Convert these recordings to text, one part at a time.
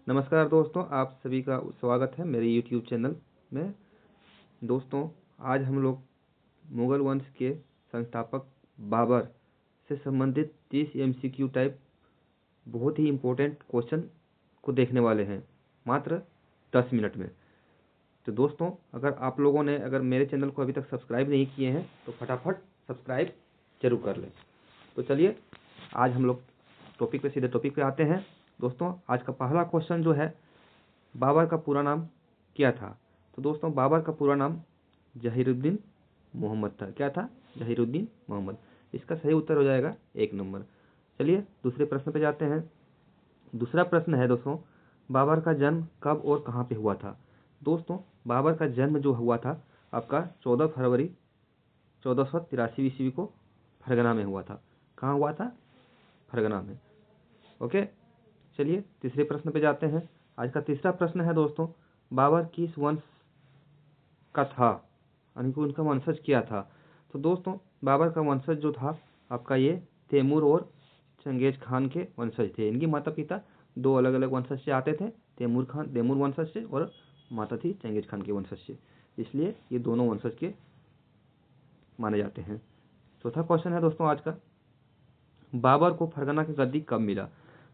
नमस्कार दोस्तों, आप सभी का स्वागत है मेरे यूट्यूब चैनल में। दोस्तों, आज हम लोग मुगल वंश के संस्थापक बाबर से संबंधित 30 MCQ टाइप बहुत ही इम्पोर्टेंट क्वेश्चन को देखने वाले हैं मात्र 10 मिनट में। तो दोस्तों, अगर आप लोगों ने मेरे चैनल को अभी तक सब्सक्राइब नहीं किए हैं तो फटाफट सब्सक्राइब जरूर कर लें। तो चलिए आज हम लोग सीधे टॉपिक पे आते हैं। दोस्तों, आज का पहला क्वेश्चन जो है, बाबर का पूरा नाम क्या था? तो दोस्तों, बाबर का पूरा नाम जहीरुद्दीन मोहम्मद था। क्या था? जहीरुद्दीन मोहम्मद। इसका सही उत्तर हो जाएगा 1 नंबर। चलिए दूसरे प्रश्न पे जाते हैं। दूसरा प्रश्न है दोस्तों, बाबर का जन्म कब और कहाँ पे हुआ था? दोस्तों, बाबर का जन्म जो हुआ था आपका 14 फरवरी 1483 ईस्वी को फरगना में हुआ था। कहाँ हुआ था? फरगना में। ओके, चलिए तीसरे प्रश्न पे जाते हैं। आज का तीसरा प्रश्न है दोस्तों, बाबर किस वंश का था, यानी कि उनका वंशज क्या था? तो दोस्तों, बाबर का वंशज जो था आपका ये तैमूर और चंगेज खान के वंशज थे। इनके माता पिता दो अलग अलग वंशज से आते थे, तैमूर वंशज से, और माता थी चंगेज खान के वंशज से, इसलिए ये दोनों वंशज के माने जाते हैं। चौथा क्वेश्चन है दोस्तों आज का, बाबर को फरगना की गद्दी कब मिला?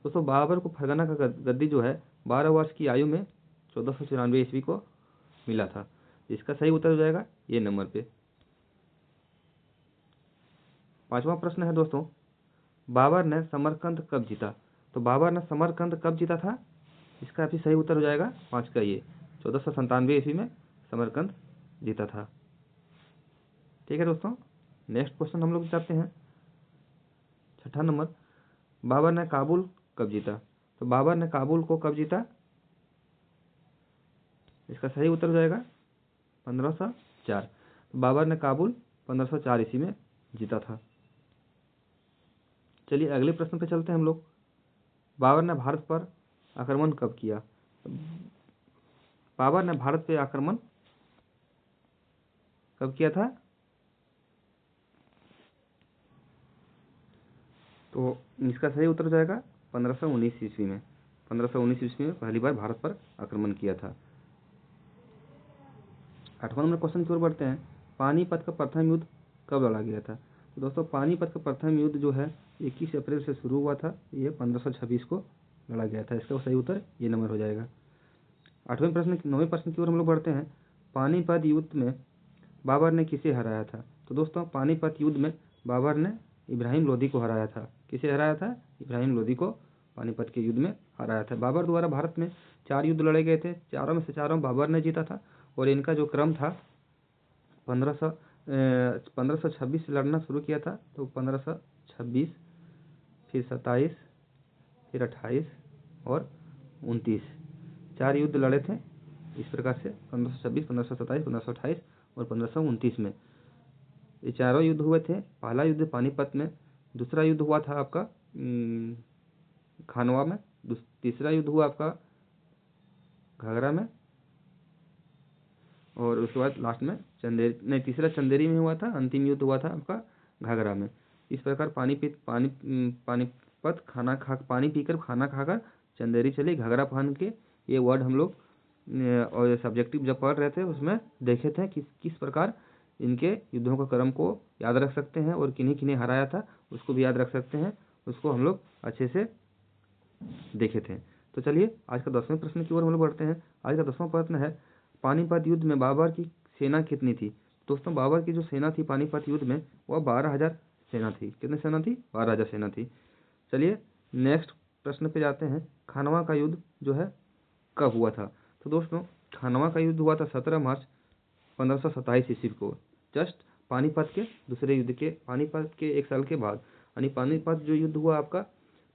दोस्तों, बाबर को फरगना का गद्दी जो है 12 वर्ष की आयु में 1494 ईस्वी को मिला था। इसका सही उत्तर हो जाएगा ये नंबर पे। पांचवा प्रश्न है दोस्तों, बाबर ने समरकंद कब जीता? तो बाबर ने समरकंद कब जीता था? इसका भी सही उत्तर हो जाएगा 5 का ये 1497 ईस्वी में समरकंद जीता था। ठीक है दोस्तों, नेक्स्ट क्वेश्चन हम लोग जाते हैं। छठा नंबर, बाबर ने काबुल कब जीता? तो बाबर ने काबुल को कब जीता? इसका सही उत्तर हो जाएगा 1504। बाबर ने काबुल 1504 ईस्वी में जीता था। चलिए अगले प्रश्न पे चलते हैं हम लोग। बाबर ने भारत पर आक्रमण कब किया? बाबर ने भारत पे आक्रमण कब किया था? तो इसका सही उत्तर हो जाएगा 1519 ईस्वी में। 1519 ईस्वी में पहली बार भारत पर आक्रमण किया था। 8वां नंबर क्वेश्चन की ओर बढ़ते हैं। पानीपत का प्रथम युद्ध कब लड़ा गया था? तो दोस्तों, पानीपत का प्रथम युद्ध जो है 21 अप्रैल से शुरू हुआ था, ये 1526 को लड़ा गया था। इसका सही उत्तर ये नंबर हो जाएगा। 9वें प्रश्न की ओर हम लोग बढ़ते हैं। पानीपत युद्ध में बाबर ने किसे हराया था? तो दोस्तों, पानीपत युद्ध में बाबर ने इब्राहिम लोदी को हराया था। किसे हराया था? इब्राहिम लोदी को पानीपत के युद्ध में हराया था। बाबर द्वारा भारत में 4 युद्ध लड़े गए थे, चारों में से चारों बाबर ने जीता था, और इनका जो क्रम था 1526 से लड़ना शुरू किया था। तो 1526, फिर 27, फिर 28 और 29, 4 युद्ध लड़े थे इस प्रकार से। 1526, 1527, 1528 और 1529 में ये चारों युद्ध हुए थे। पहला युद्ध पानीपत में, दूसरा युद्ध हुआ था आपका खानवा में, तीसरा युद्ध हुआ आपका घाघरा में, और उसके बाद लास्ट में तीसरा चंदेरी में हुआ था। अंतिम युद्ध हुआ था आपका घाघरा में। इस प्रकार पानीपत पानी पीकर खाना खाकर चंदेरी चली, घाघरा पहन के, ये वर्ड हम लोग और सब्जेक्टिव जब पढ़ रहे थे उसमें देखे थे कि किस प्रकार इनके युद्धों का क्रम को याद रख सकते हैं, और किन्हीं किन्हीं हराया था उसको भी याद रख सकते हैं। उसको हम लोग अच्छे से देखे थे। तो चलिए आज का 10वें प्रश्न की ओर हम लोग बढ़ते हैं। आज का 10वां प्रश्न है, पानीपत युद्ध में बाबर की सेना कितनी थी? दोस्तों, बाबर की जो सेना थी पानीपत युद्ध में वह 12,000 सेना थी। कितनी सेना थी? 12,000 सेना थी। चलिए नेक्स्ट प्रश्न पे जाते हैं। खानवा का युद्ध जो है कब हुआ था? तो दोस्तों, खानवा का युद्ध हुआ था 17 मार्च 1527 ईस्वी को, जस्ट पानीपत के दूसरे युद्ध के, पानीपत के 1 साल के बाद। यानी पानीपत जो युद्ध हुआ आपका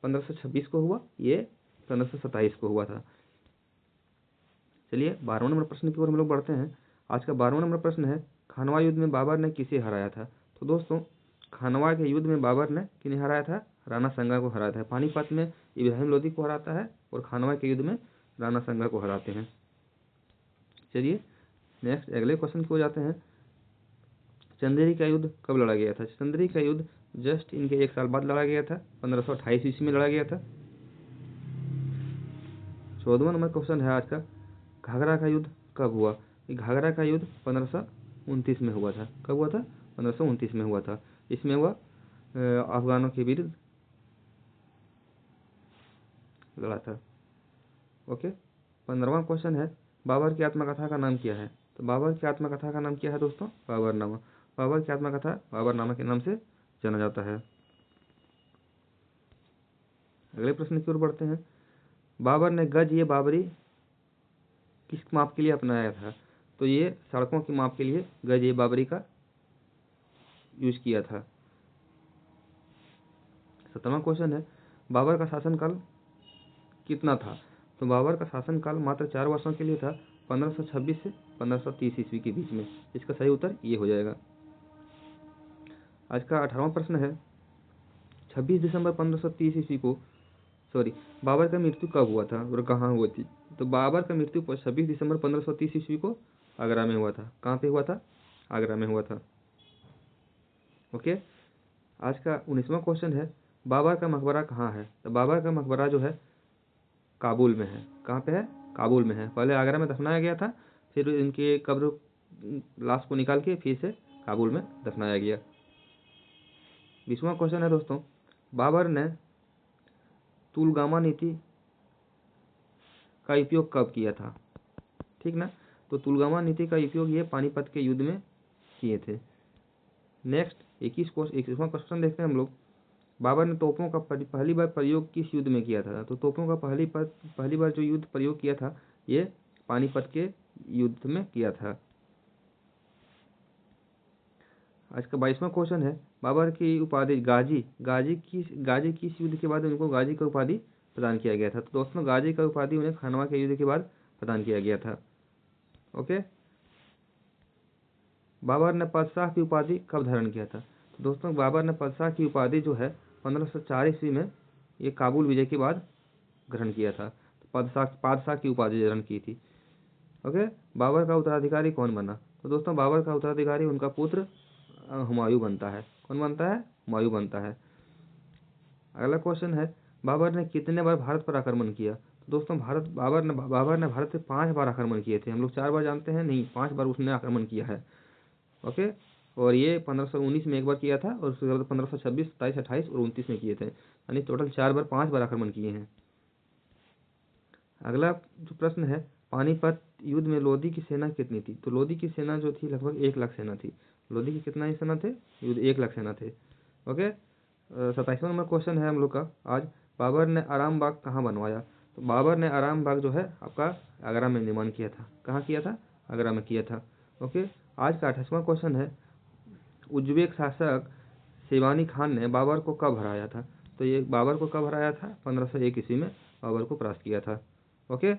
1526 को हुआ, ये 1527 को हुआ था। चलिए 12वां नंबर प्रश्न की ओर हम लोग बढ़ते हैं। आज का 12वां नंबर प्रश्न है, खानवा युद्ध में बाबर ने किसे हराया था? तो दोस्तों, खानवा के युद्ध में बाबर ने किन्हें हराया था? राणा संगा को हराया था। पानीपत में इब्राहिम लोदी को हराता है, और खानवा के युद्ध में राणा संगा को हराते हैं। चलिए नेक्स्ट अगले क्वेश्चन की ओर जाते हैं। चंदेरी का युद्ध कब लड़ा गया था? चंदेरी का युद्ध जस्ट इनके 1 साल बाद लड़ा गया था, 1528 ईस्वी में लड़ा गया था। 14वां नंबर क्वेश्चन है आज का, घाघरा का युद्ध कब हुआ? घाघरा का युद्ध 1529 में हुआ था। कब हुआ था? 1529 में हुआ था। इसमें वह अफगानों के विरुद्ध लड़ा था। ओके। 15वां क्वेश्चन है, बाबर की आत्मकथा का नाम क्या है? तो बाबर की आत्मकथा का नाम क्या है दोस्तों? बाबरनामा। बाबर की आत्मकथा बाबरनामा के नाम से जाना जाता है। अगले प्रश्न की ओर बढ़ते हैं। बाबर ने गज ये बाबरी किस माप के लिए अपनाया था? तो ये सड़कों की माप के लिए गज ये बाबरी का यूज किया था। 17वां क्वेश्चन है, बाबर का शासनकाल कितना था? तो बाबर का शासनकाल मात्र 4 वर्षों के लिए था, 1526 से 1530 ईस्वी के बीच में। इसका सही उत्तर ये हो जाएगा। आज का 18वां प्रश्न है, 26 दिसंबर 1530 ईस्वी को बाबर का मृत्यु कब हुआ था और कहाँ हुई थी? तो बाबर का मृत्यु 26 दिसंबर 1530 ईस्वी को आगरा में हुआ था। कहाँ पे हुआ था? आगरा में हुआ था। ओके। आज का 19वां क्वेश्चन है, बाबर का मकबरा कहाँ है? तो बाबर का मकबरा जो है काबुल में है। कहाँ पे है? काबुल में है। पहले आगरा में दफनाया गया था, फिर इनके कब्र लाश को निकाल के फिर से काबुल में दफनाया गया। 20वां क्वेश्चन है दोस्तों, बाबर ने तुलगामा नीति का उपयोग कब किया था? ठीक ना। तो तुलगामा नीति का उपयोग ये पानीपत के युद्ध में किए थे। नेक्स्ट 21वां क्वेश्चन देखते हैं हम लोग। बाबर ने तोपों का पहली बार प्रयोग किस युद्ध में किया था? तो तोपों का पहली बार जो युद्ध प्रयोग किया था ये पानीपत के युद्ध में किया था। आज का 22वां क्वेश्चन है, बाबर की उपाधि गाजी किस युद्ध के बाद उनको गाजी का उपाधि प्रदान किया गया था? तो दोस्तों गाजी का उपाधि उन्हें खानवा के युद्ध के बाद प्रदान किया गया था। ओके। बाबर ने पदशाह की उपाधि कब धारण किया था? तो दोस्तों बाबर ने पदशाह की उपाधि जो है 1504 ईस्वी में ये काबुल विजय के बाद ग्रहण किया था। तो पादशाह की उपाधि धारण की थी। ओके। बाबर का उत्तराधिकारी कौन बना? तो दोस्तों बाबर का उत्तराधिकारी उनका पुत्र हुमायूं बनता है। कौन बनता है? हुमायूं बनता है। अगला क्वेश्चन है, बाबर ने कितने बार भारत पर आक्रमण किया? तो दोस्तों बाबर ने भारत पे 5 बार आक्रमण किए थे। हम लोग 4 बार जानते हैं, नहीं 5 बार उसने आक्रमण किया है। ओके। और ये 1519 में एक बार किया था और उसके बाद 1526, 27, 28 और 29 में किए थे। यानी टोटल 5 बार आक्रमण किए हैं। अगला जो प्रश्न है, पानीपत युद्ध में लोधी की सेना कितनी थी? तो लोधी की सेना जो थी लगभग 1 लाख सेना थी। लोधी की कितना ही सेना थे? युद्ध 1 लाख सेना थे। ओके। 27वां नंबर क्वेश्चन है हम लोग का आज, बाबर ने आराम बाग कहाँ बनवाया? तो बाबर ने आराम बाग जो है आपका आगरा में निर्माण किया था। कहाँ किया था? आगरा में किया था। ओके। आज का 28वां क्वेश्चन है, उज्बेक शासक शिवानी खान ने बाबर को कब हराया था? तो ये बाबर को कब हराया था? 1501 ईस्वी में बाबर को परास्त किया था। ओके।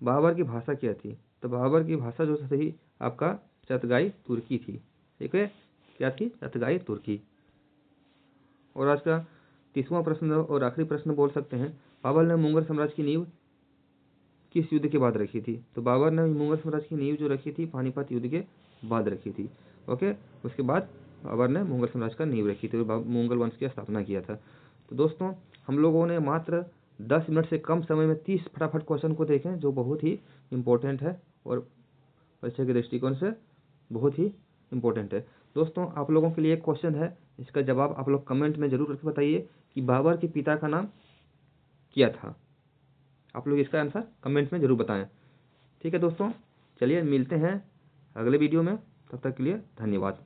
बाबर की भाषा क्या थी? तो बाबर की भाषा जो थी आपका चतगाई तुर्की थी। ठीक है। क्या थी? चतगाई तुर्की। और आज का 30वां प्रश्न और आखिरी प्रश्न बोल सकते हैं, बाबर ने मुगल साम्राज्य की नींव किस युद्ध के बाद रखी थी? तो बाबर ने मुगल साम्राज्य की नींव जो रखी थी पानीपत युद्ध के बाद रखी थी। ओके। उसके बाद बाबर ने मुगल साम्राज्य का नींव रखी थी और मुगल वंश की स्थापना किया था। तो दोस्तों हम लोगों ने मात्र 10 मिनट से कम समय में 30 फटाफट क्वेश्चन को देखें जो बहुत ही इम्पोर्टेंट है और परीक्षा के दृष्टिकोण से बहुत ही इम्पोर्टेंट है। दोस्तों आप लोगों के लिए एक क्वेश्चन है, इसका जवाब आप लोग कमेंट में जरूर करके बताइए कि बाबर के पिता का नाम क्या था। आप लोग इसका आंसर कमेंट में जरूर बताएं। ठीक है दोस्तों, चलिए मिलते हैं अगले वीडियो में। तब तक के लिए धन्यवाद।